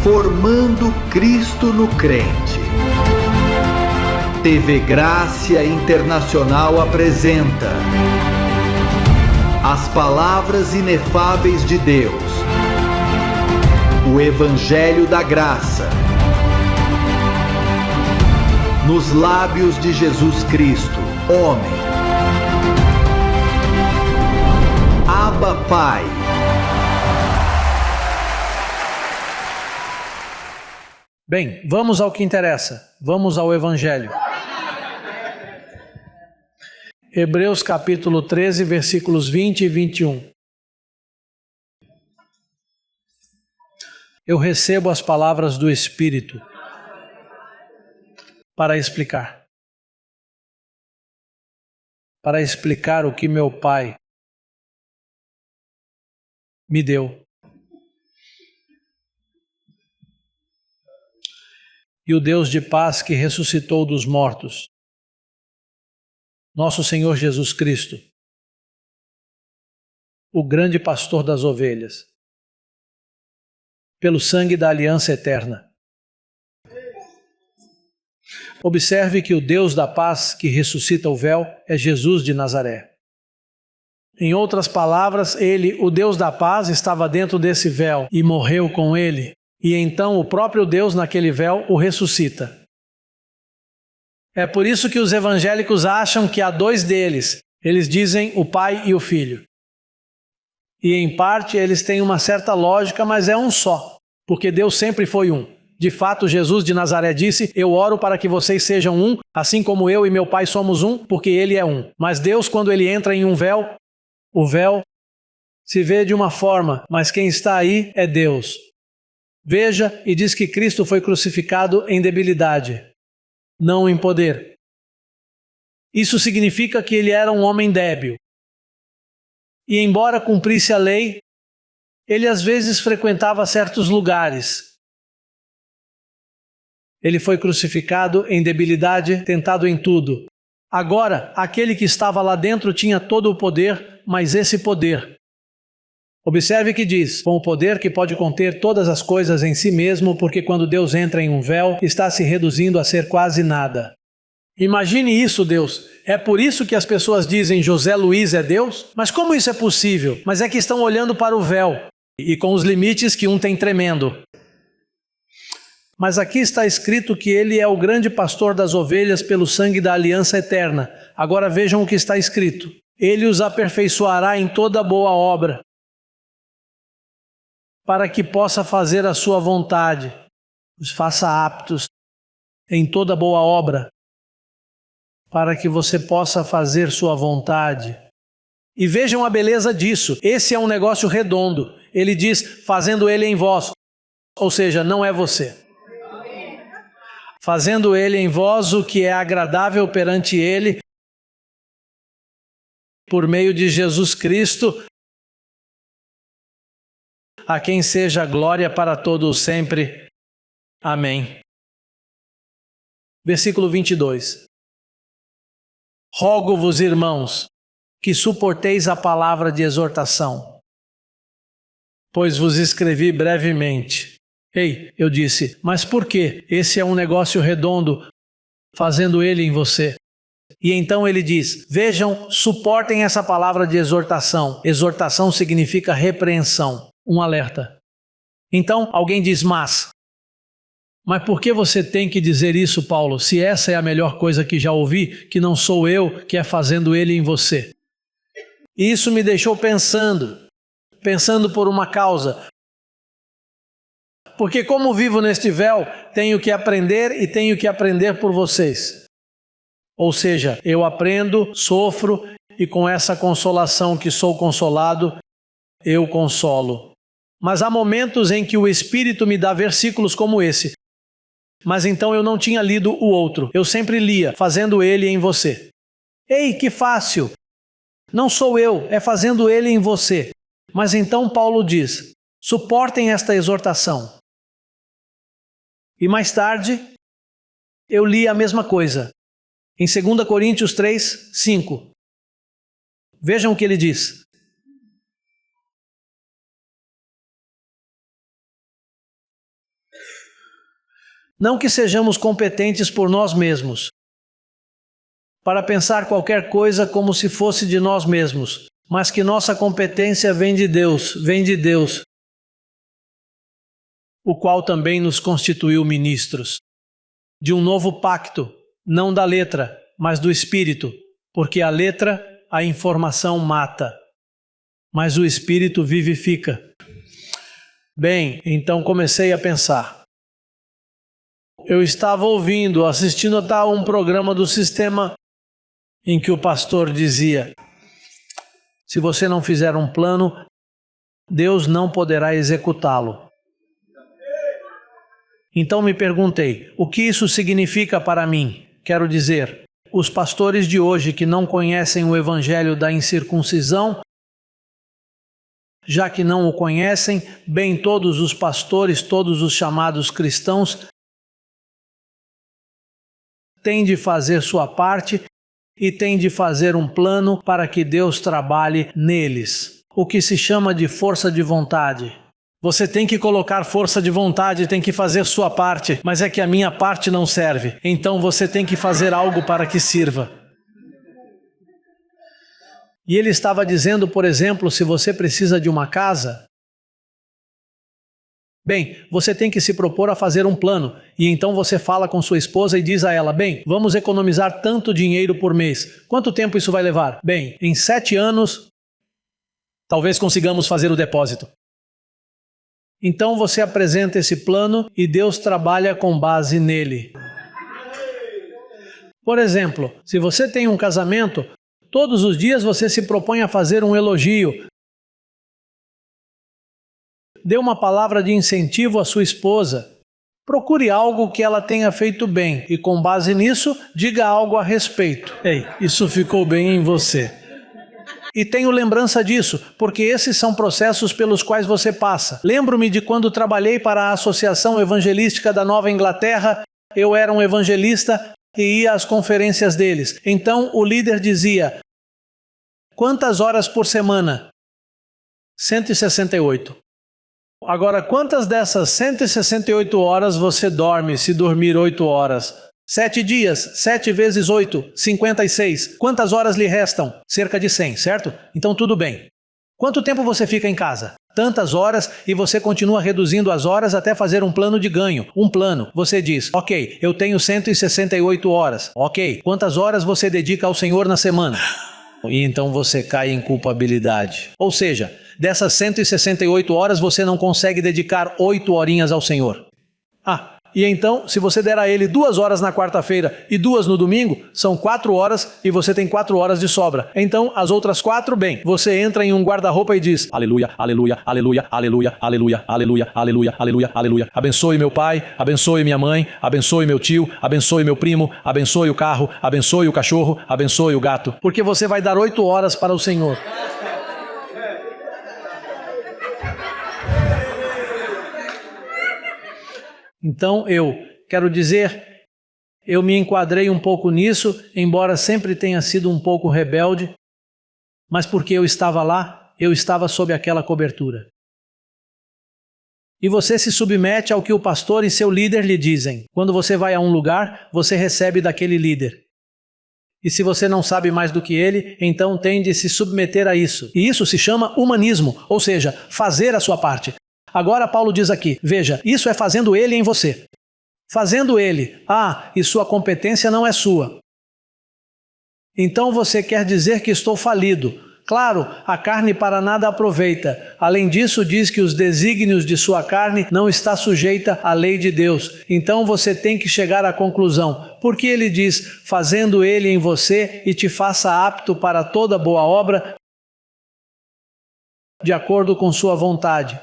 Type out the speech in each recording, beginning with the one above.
Formando Cristo no Crente. TV Grácia Internacional apresenta as palavras inefáveis de Deus, o Evangelho da Graça, nos lábios de Jesus Cristo, homem. Abba, Pai. Bem, vamos ao que interessa. Vamos ao Evangelho. Hebreus capítulo 13, versículos 20 e 21. Eu recebo as palavras do Espírito para explicar o que meu Pai me deu. E o Deus de paz que ressuscitou dos mortos, nosso Senhor Jesus Cristo, o grande pastor das ovelhas, pelo sangue da aliança eterna. Observe que o Deus da paz que ressuscita o véu é Jesus de Nazaré. Em outras palavras, ele, o Deus da paz, estava dentro desse véu e morreu com ele. E então o próprio Deus naquele véu o ressuscita. É por isso que os evangélicos acham que há dois deles. Eles dizem o Pai e o Filho. E em parte eles têm uma certa lógica, mas é um só. Porque Deus sempre foi um. De fato, Jesus de Nazaré disse: eu oro para que vocês sejam um, assim como eu e meu Pai somos um, porque Ele é um. Mas Deus, quando Ele entra em um véu, o véu se vê de uma forma, mas quem está aí é Deus. Veja, e diz que Cristo foi crucificado em debilidade, não em poder. Isso significa que ele era um homem débil. E embora cumprisse a lei, ele às vezes frequentava certos lugares. Ele foi crucificado em debilidade, tentado em tudo. Agora, aquele que estava lá dentro tinha todo o poder, mas esse poder, observe que diz, com o poder que pode conter todas as coisas em si mesmo, porque quando Deus entra em um véu, está se reduzindo a ser quase nada. Imagine isso, Deus. É por isso que as pessoas dizem José Luiz é Deus? Mas como isso é possível? Mas é que estão olhando para o véu, e com os limites que um tem tremendo. Mas aqui está escrito que ele é o grande pastor das ovelhas pelo sangue da aliança eterna. Agora vejam o que está escrito. Ele os aperfeiçoará em toda boa obra, para que possa fazer a sua vontade, os faça aptos em toda boa obra, para que você possa fazer sua vontade. E vejam a beleza disso, esse é um negócio redondo. Ele diz, fazendo ele em vós, ou seja, não é você. Fazendo ele em vós o que é agradável perante ele, por meio de Jesus Cristo, a quem seja glória para todos sempre. Amém. Versículo 22. Rogo-vos, irmãos, que suporteis a palavra de exortação, pois vos escrevi brevemente. Ei, eu disse, mas por quê? Esse é um negócio redondo, fazendo ele em você. E então ele diz, vejam, suportem essa palavra de exortação. Exortação significa repreensão. Um alerta. Então, alguém diz, mas por que você tem que dizer isso, Paulo, se essa é a melhor coisa que já ouvi, que não sou eu que é fazendo ele em você? E isso me deixou pensando por uma causa. Porque como vivo neste véu, tenho que aprender e tenho que aprender por vocês. Ou seja, eu aprendo, sofro e com essa consolação que sou consolado, eu consolo. Mas há momentos em que o Espírito me dá versículos como esse. Mas então eu não tinha lido o outro. Eu sempre lia, fazendo ele em você. Ei, que fácil! Não sou eu, é fazendo ele em você. Mas então Paulo diz, suportem esta exortação. E mais tarde, eu li a mesma coisa. Em 2 Coríntios 3, 5. Vejam o que ele diz. Não que sejamos competentes por nós mesmos, para pensar qualquer coisa como se fosse de nós mesmos, mas que nossa competência vem de Deus, o qual também nos constituiu ministros de um novo pacto, não da letra, mas do Espírito, porque a letra, a informação mata, mas o Espírito vivifica. Bem, então comecei a pensar. Eu estava assistindo a um programa do Sistema em que o pastor dizia: se você não fizer um plano, Deus não poderá executá-lo. Então me perguntei, o que isso significa para mim? Quero dizer, os pastores de hoje que não conhecem o evangelho da incircuncisão, já que não o conhecem, bem todos os pastores, todos os chamados cristãos, têm de fazer sua parte e têm de fazer um plano para que Deus trabalhe neles. O que se chama de força de vontade. Você tem que colocar força de vontade, tem que fazer sua parte, mas é que a minha parte não serve. Então você tem que fazer algo para que sirva. E ele estava dizendo, por exemplo, se você precisa de uma casa, bem, você tem que se propor a fazer um plano. E então você fala com sua esposa e diz a ela, bem, vamos economizar tanto dinheiro por mês. Quanto tempo isso vai levar? Bem, em 7 anos, talvez consigamos fazer o depósito. Então você apresenta esse plano e Deus trabalha com base nele. Por exemplo, se você tem um casamento, todos os dias você se propõe a fazer um elogio. Dê uma palavra de incentivo à sua esposa. Procure algo que ela tenha feito bem e com base nisso, diga algo a respeito. Ei, isso ficou bem em você. E tenho lembrança disso, porque esses são processos pelos quais você passa. Lembro-me de quando trabalhei para a Associação Evangelística da Nova Inglaterra, eu era um evangelista e ia às conferências deles. Então o líder dizia, quantas horas por semana? 168. Agora, quantas dessas 168 horas você dorme, se dormir 8 horas? 7 dias, 7 vezes 8, 56. Quantas horas lhe restam? Cerca de 100, certo? Então tudo bem. Quanto tempo você fica em casa? Tantas horas e você continua reduzindo as horas até fazer um plano de ganho. Um plano. Você diz, ok, eu tenho 168 horas. Ok, quantas horas você dedica ao Senhor na semana? E então você cai em culpabilidade. Ou seja, dessas 168 horas você não consegue dedicar 8 horinhas ao Senhor. E então, se você der a ele 2 horas na quarta-feira e 2 no domingo, são 4 horas e você tem 4 horas de sobra. Então, as outras 4, bem, você entra em um guarda-roupa e diz, aleluia, aleluia, aleluia, aleluia, aleluia, aleluia, aleluia, aleluia, aleluia. Abençoe meu pai, abençoe minha mãe, abençoe meu tio, abençoe meu primo, abençoe o carro, abençoe o cachorro, abençoe o gato. Porque você vai dar 8 horas para o Senhor. Então quero dizer, eu me enquadrei um pouco nisso, embora sempre tenha sido um pouco rebelde, mas porque eu estava lá, eu estava sob aquela cobertura. E você se submete ao que o pastor e seu líder lhe dizem. Quando você vai a um lugar, você recebe daquele líder. E se você não sabe mais do que ele, então tem de se submeter a isso. E isso se chama humanismo, ou seja, fazer a sua parte. Agora Paulo diz aqui, veja, isso é fazendo ele em você. Fazendo ele, e sua competência não é sua. Então você quer dizer que estou falido. Claro, a carne para nada aproveita. Além disso, diz que os desígnios de sua carne não está sujeita à lei de Deus. Então você tem que chegar à conclusão. Porque ele diz, fazendo ele em você e te faça apto para toda boa obra, de acordo com sua vontade.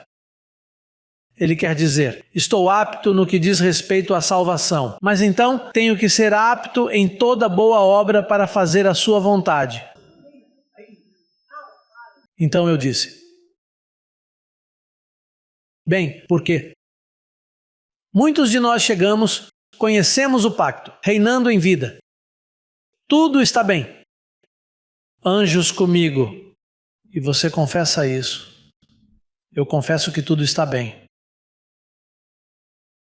Ele quer dizer, estou apto no que diz respeito à salvação, mas então tenho que ser apto em toda boa obra para fazer a sua vontade. Então eu disse, bem, por quê? Muitos de nós chegamos, conhecemos o pacto, reinando em vida. Tudo está bem. Anjos comigo. E você confessa isso. Eu confesso que tudo está bem.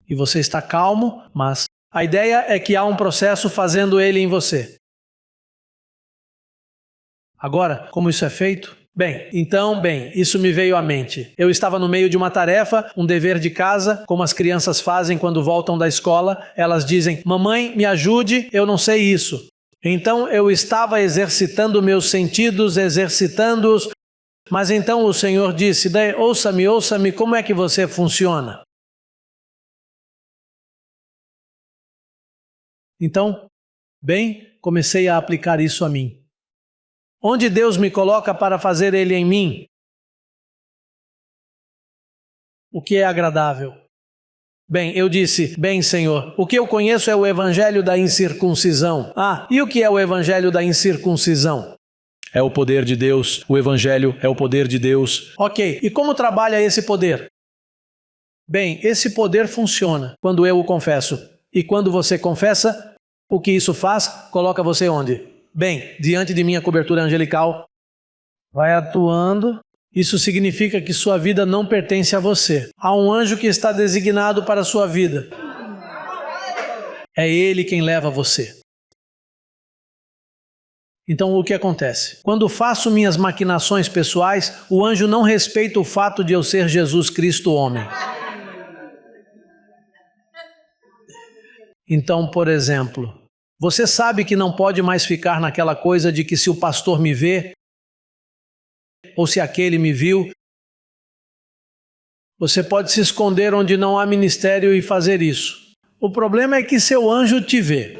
e você está calmo, mas a ideia é que há um processo fazendo ele em você. Agora, como isso é feito? Bem, isso me veio à mente. Eu estava no meio de uma tarefa, um dever de casa, como as crianças fazem quando voltam da escola. Elas dizem, mamãe, me ajude, eu não sei isso. Então eu estava exercitando meus sentidos, exercitando-os, mas então o Senhor disse, ouça-me, como é que você funciona? Então, comecei a aplicar isso a mim. Onde Deus me coloca para fazer Ele em mim? O que é agradável? Eu disse, Senhor, o que eu conheço é o evangelho da incircuncisão. E o que é o evangelho da incircuncisão? É o poder de Deus, o evangelho é o poder de Deus. Ok, e como trabalha esse poder? Esse poder funciona quando eu o confesso. E quando você confessa, o que isso faz? Coloca você onde? Diante de minha cobertura angelical, vai atuando. Isso significa que sua vida não pertence a você. Há um anjo que está designado para a sua vida. É ele quem leva você. Então o que acontece? Quando faço minhas maquinações pessoais, o anjo não respeita o fato de eu ser Jesus Cristo homem. Então, por exemplo, você sabe que não pode mais ficar naquela coisa de que se o pastor me vê, ou se aquele me viu, você pode se esconder onde não há ministério e fazer isso. O problema é que seu anjo te vê.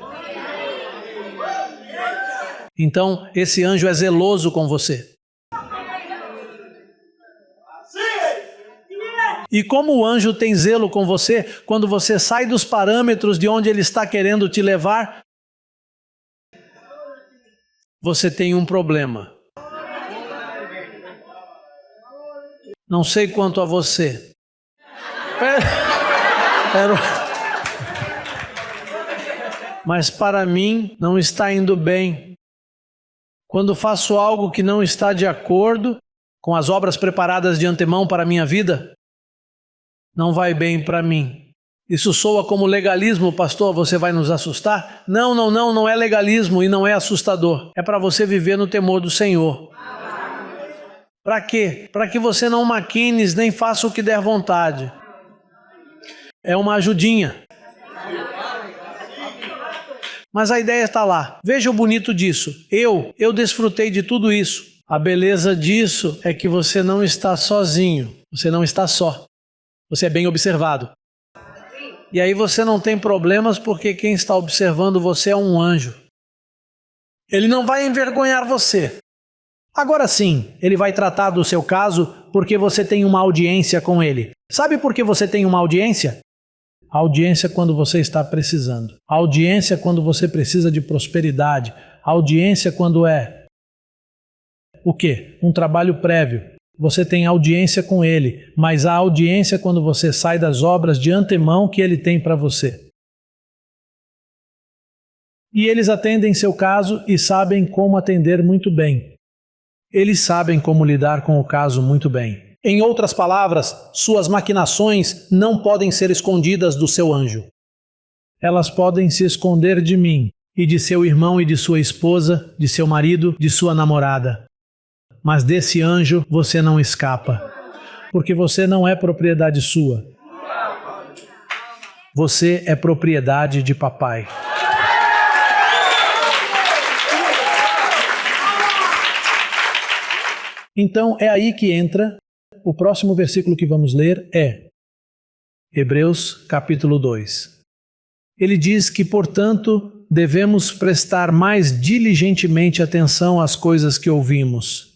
Então, esse anjo é zeloso com você. E como o anjo tem zelo com você, quando você sai dos parâmetros de onde ele está querendo te levar, você tem um problema. Não sei quanto a você. Mas para mim não está indo bem. Quando faço algo que não está de acordo com as obras preparadas de antemão para a minha vida, não vai bem para mim. Isso soa como legalismo, pastor, você vai nos assustar? Não é legalismo e não é assustador. É para você viver no temor do Senhor. Para quê? Para que você não maquines nem faça o que der vontade. É uma ajudinha. Mas a ideia está lá. Veja o bonito disso. Eu desfrutei de tudo isso. A beleza disso é que você não está sozinho. Você não está só. Você é bem observado. E aí você não tem problemas porque quem está observando você é um anjo. Ele não vai envergonhar você. Agora sim, ele vai tratar do seu caso porque você tem uma audiência com ele. Sabe por que você tem uma audiência? A audiência quando você está precisando. A audiência quando você precisa de prosperidade. A audiência quando é o quê? Um trabalho prévio. Você tem audiência com ele, mas a audiência quando você sai das obras de antemão que ele tem para você. E eles atendem seu caso e sabem como atender muito bem. Eles sabem como lidar com o caso muito bem. Em outras palavras, suas maquinações não podem ser escondidas do seu anjo. Elas podem se esconder de mim, e de seu irmão e de sua esposa, de seu marido, de sua namorada. Mas desse anjo você não escapa, porque você não é propriedade sua. Você é propriedade de papai. Então é aí que entra o próximo versículo que vamos ler é Hebreus capítulo 2. Ele diz que, portanto, devemos prestar mais diligentemente atenção às coisas que ouvimos,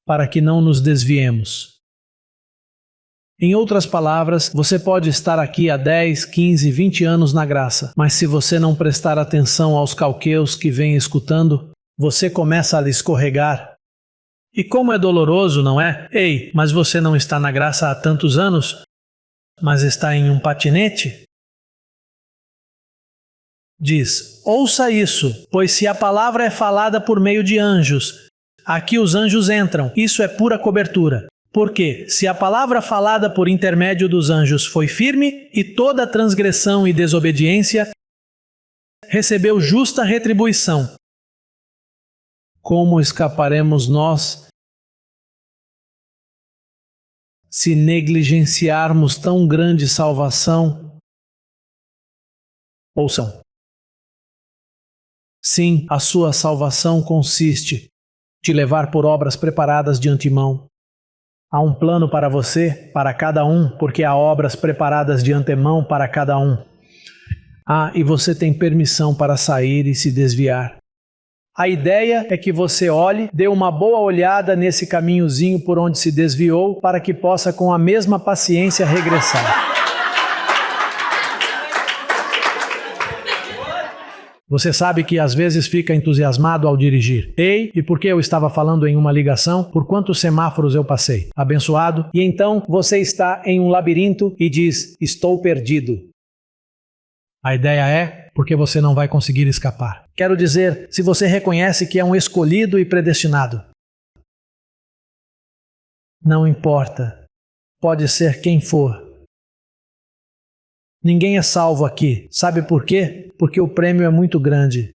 para que não nos desviemos. Em outras palavras, você pode estar aqui há 10, 15, 20 anos na graça, mas se você não prestar atenção aos calqueus que vem escutando, você começa a escorregar. E como é doloroso, não é? Ei, mas você não está na graça há tantos anos, mas está em um patinete? Diz, ouça isso, pois se a palavra é falada por meio de anjos, aqui os anjos entram, isso é pura cobertura. Porque, se a palavra falada por intermédio dos anjos foi firme, e toda transgressão e desobediência recebeu justa retribuição, como escaparemos nós se negligenciarmos tão grande salvação? Ouçam. Sim, a sua salvação consiste de levar por obras preparadas de antemão. Há um plano para você, para cada um, porque há obras preparadas de antemão para cada um. E você tem permissão para sair e se desviar. A ideia é que você olhe, dê uma boa olhada nesse caminhozinho por onde se desviou, para que possa com a mesma paciência regressar. Você sabe que às vezes fica entusiasmado ao dirigir. Ei, e por que eu estava falando em uma ligação? Por quantos semáforos eu passei? Abençoado. E então você está em um labirinto e diz, estou perdido. A ideia é porque você não vai conseguir escapar. Quero dizer, se você reconhece que é um escolhido e predestinado. Não importa. Pode ser quem for. Ninguém é salvo aqui. Sabe por quê? Porque o prêmio é muito grande.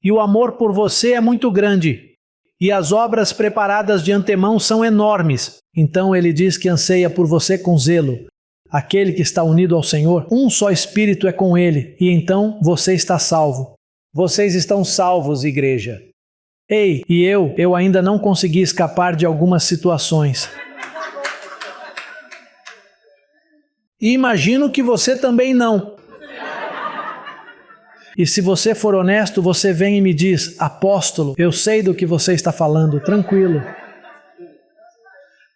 E o amor por você é muito grande. E as obras preparadas de antemão são enormes. Então ele diz que anseia por você com zelo. Aquele que está unido ao Senhor, um só Espírito é com Ele. E então você está salvo. Vocês estão salvos, igreja. Ei, e eu ainda não consegui escapar de algumas situações. E imagino que você também não. E se você for honesto, você vem e me diz, apóstolo, eu sei do que você está falando, tranquilo.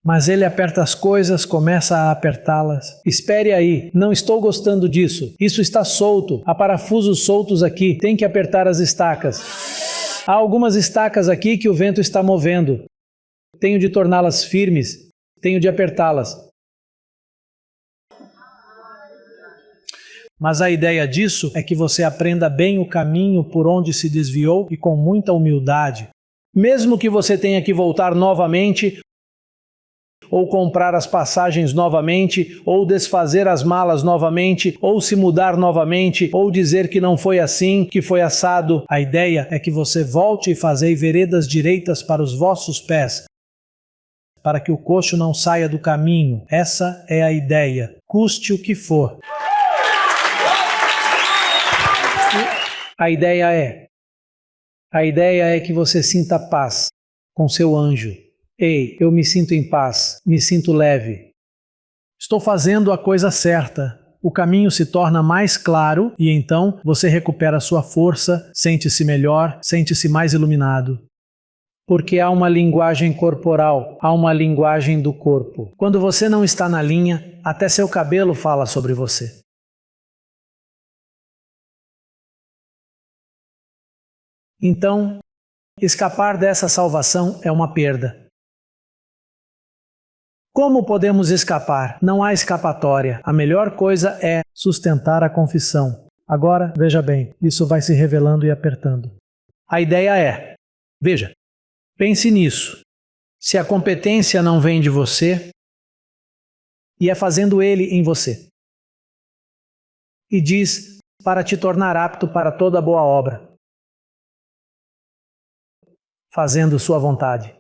Mas ele aperta as coisas, começa a apertá-las. Espere aí, não estou gostando disso. Isso está solto, há parafusos soltos aqui, tem que apertar as estacas. Há algumas estacas aqui que o vento está movendo. Tenho de torná-las firmes, tenho de apertá-las. Mas a ideia disso é que você aprenda bem o caminho por onde se desviou e com muita humildade. Mesmo que você tenha que voltar novamente, ou comprar as passagens novamente, ou desfazer as malas novamente, ou se mudar novamente, ou dizer que não foi assim, que foi assado. A ideia é que você volte e fazei veredas direitas para os vossos pés, para que o coxo não saia do caminho. Essa é a ideia, custe o que for. A ideia é que você sinta paz com seu anjo. Ei, eu me sinto em paz, me sinto leve. Estou fazendo a coisa certa. O caminho se torna mais claro e então você recupera sua força, sente-se melhor, sente-se mais iluminado. Porque há uma linguagem corporal, há uma linguagem do corpo. Quando você não está na linha, até seu cabelo fala sobre você. Então, escapar dessa salvação é uma perda. Como podemos escapar? Não há escapatória. A melhor coisa é sustentar a confissão. Agora, veja bem, isso vai se revelando e apertando. A ideia é, veja, pense nisso. Se a competência não vem de você, e é fazendo ele em você. E diz, para te tornar apto para toda boa obra. Fazendo sua vontade.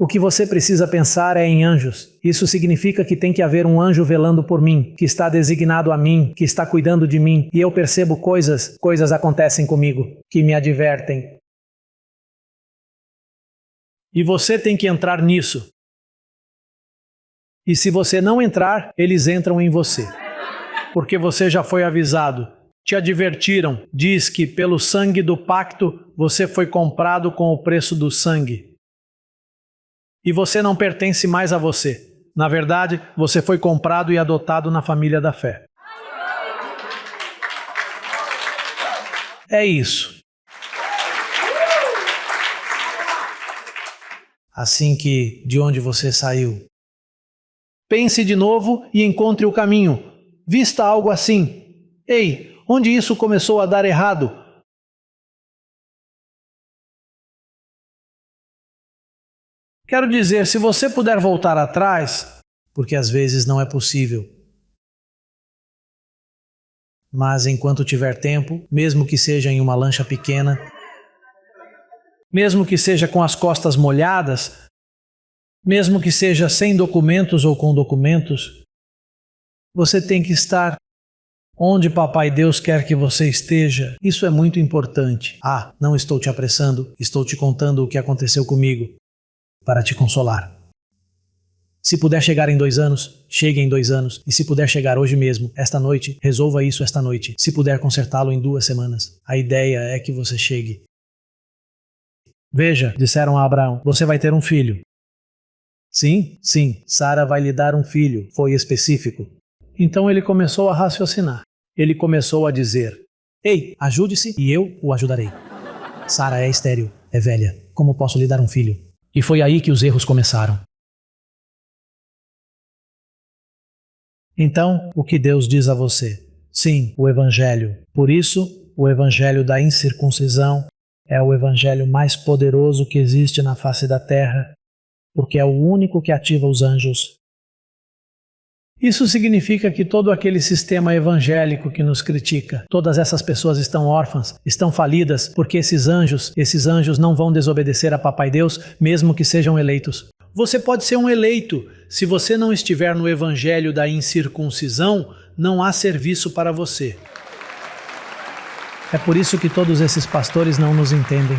O que você precisa pensar é em anjos. Isso significa que tem que haver um anjo velando por mim, que está designado a mim, que está cuidando de mim, e eu percebo coisas acontecem comigo, que me advertem. E você tem que entrar nisso. E se você não entrar, eles entram em você. Porque você já foi avisado. Te advertiram, diz que pelo sangue do pacto você foi comprado com o preço do sangue. E você não pertence mais a você. Na verdade, você foi comprado e adotado na família da fé. É isso. Assim que de onde você saiu. Pense de novo e encontre o caminho. Vista algo assim. Ei, onde isso começou a dar errado? Quero dizer, se você puder voltar atrás, porque às vezes não é possível. Mas enquanto tiver tempo, mesmo que seja em uma lancha pequena, mesmo que seja com as costas molhadas, mesmo que seja sem documentos ou com documentos, você tem que estar onde Papai Deus quer que você esteja. Isso é muito importante. Não estou te apressando, estou te contando o que aconteceu comigo, para te consolar. Se puder chegar em 2 anos, chegue em 2 anos. E se puder chegar hoje mesmo, esta noite, resolva isso esta noite. Se puder consertá-lo em 2 semanas, a ideia é que você chegue. Veja, disseram a Abraão, você vai ter um filho. Sim, Sara vai lhe dar um filho, foi específico. Então ele começou a raciocinar. Ele começou a dizer, ei, ajude-se e eu o ajudarei. Sara é estéril, é velha, como posso lhe dar um filho? E foi aí que os erros começaram. Então, o que Deus diz a você? Sim, o Evangelho. Por isso, o Evangelho da incircuncisão é o Evangelho mais poderoso que existe na face da terra, porque é o único que ativa os anjos. Isso significa que todo aquele sistema evangélico que nos critica, todas essas pessoas estão órfãs, estão falidas, porque esses anjos não vão desobedecer a Papai Deus, mesmo que sejam eleitos. Você pode ser um eleito. Se você não estiver no evangelho da incircuncisão, não há serviço para você. É por isso que todos esses pastores não nos entendem.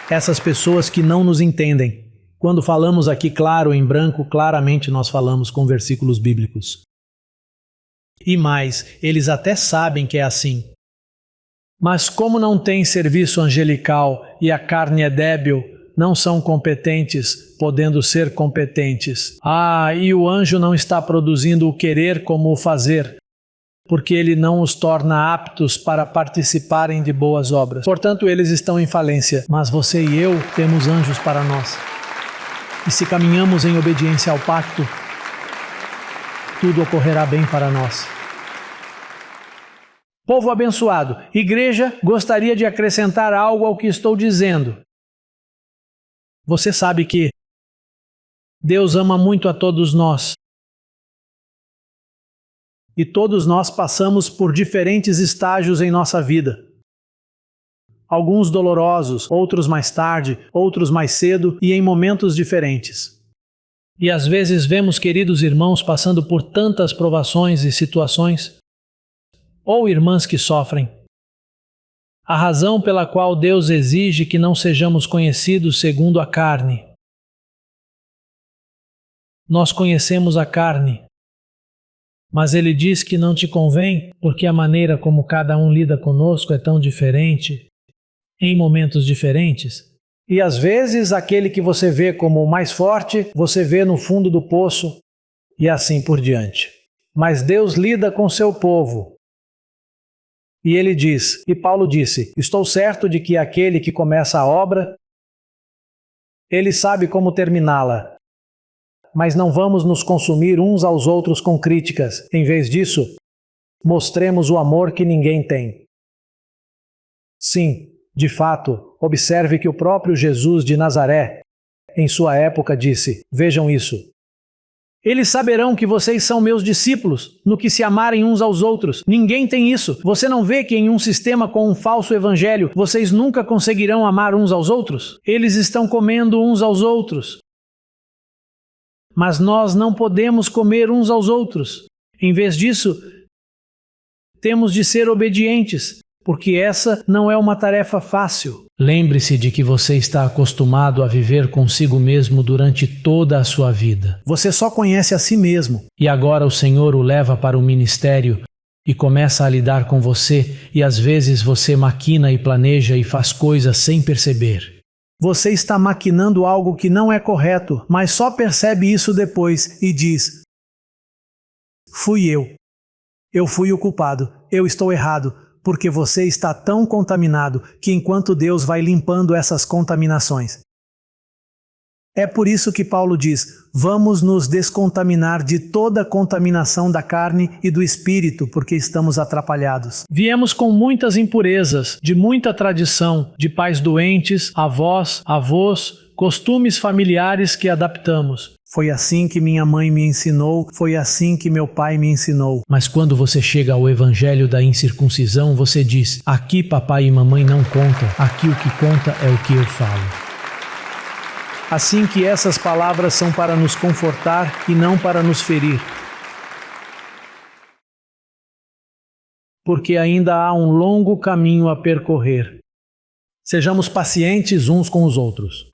Essas pessoas que não nos entendem. Quando falamos aqui claro em branco, claramente nós falamos com versículos bíblicos. E mais, eles até sabem que é assim. Mas como não tem serviço angelical e a carne é débil, não são competentes, podendo ser competentes. E o anjo não está produzindo o querer como o fazer, porque ele não os torna aptos para participarem de boas obras. Portanto, eles estão em falência, mas você e eu temos anjos para nós. E se caminhamos em obediência ao pacto, tudo ocorrerá bem para nós. Povo abençoado, igreja, gostaria de acrescentar algo ao que estou dizendo. Você sabe que Deus ama muito a todos nós. E todos nós passamos por diferentes estágios em nossa vida. Alguns dolorosos, outros mais tarde, outros mais cedo e em momentos diferentes. E às vezes vemos queridos irmãos passando por tantas provações e situações, ou irmãs que sofrem. A razão pela qual Deus exige que não sejamos conhecidos segundo a carne. Nós conhecemos a carne, mas Ele diz que não te convém porque a maneira como cada um lida conosco é tão diferente, em momentos diferentes. E às vezes aquele que você vê como o mais forte, você vê no fundo do poço e assim por diante. Mas Deus lida com seu povo. E ele diz, e Paulo disse, estou certo de que aquele que começa a obra, ele sabe como terminá-la. Mas não vamos nos consumir uns aos outros com críticas. Em vez disso, mostremos o amor que ninguém tem. Sim, de fato, observe que o próprio Jesus de Nazaré, em sua época, disse, vejam isso. Eles saberão que vocês são meus discípulos, no que se amarem uns aos outros. Ninguém tem isso. Você não vê que em um sistema com um falso evangelho, vocês nunca conseguirão amar uns aos outros? Eles estão comendo uns aos outros. Mas nós não podemos comer uns aos outros. Em vez disso, temos de ser obedientes, porque essa não é uma tarefa fácil. Lembre-se de que você está acostumado a viver consigo mesmo durante toda a sua vida. Você só conhece a si mesmo. E agora o Senhor o leva para o ministério e começa a lidar com você, e às vezes você maquina e planeja e faz coisas sem perceber. Você está maquinando algo que não é correto, mas só percebe isso depois e diz: fui eu. Eu fui o culpado. Eu estou errado. Porque você está tão contaminado que enquanto Deus vai limpando essas contaminações. É por isso que Paulo diz, vamos nos descontaminar de toda a contaminação da carne e do espírito, porque estamos atrapalhados. Viemos com muitas impurezas, de muita tradição, de pais doentes, avós, costumes familiares que adaptamos. Foi assim que minha mãe me ensinou, foi assim que meu pai me ensinou. Mas quando você chega ao evangelho da incircuncisão, você diz: aqui papai e mamãe não contam, aqui o que conta é o que eu falo. Assim que essas palavras são para nos confortar e não para nos ferir. Porque ainda há um longo caminho a percorrer. Sejamos pacientes uns com os outros.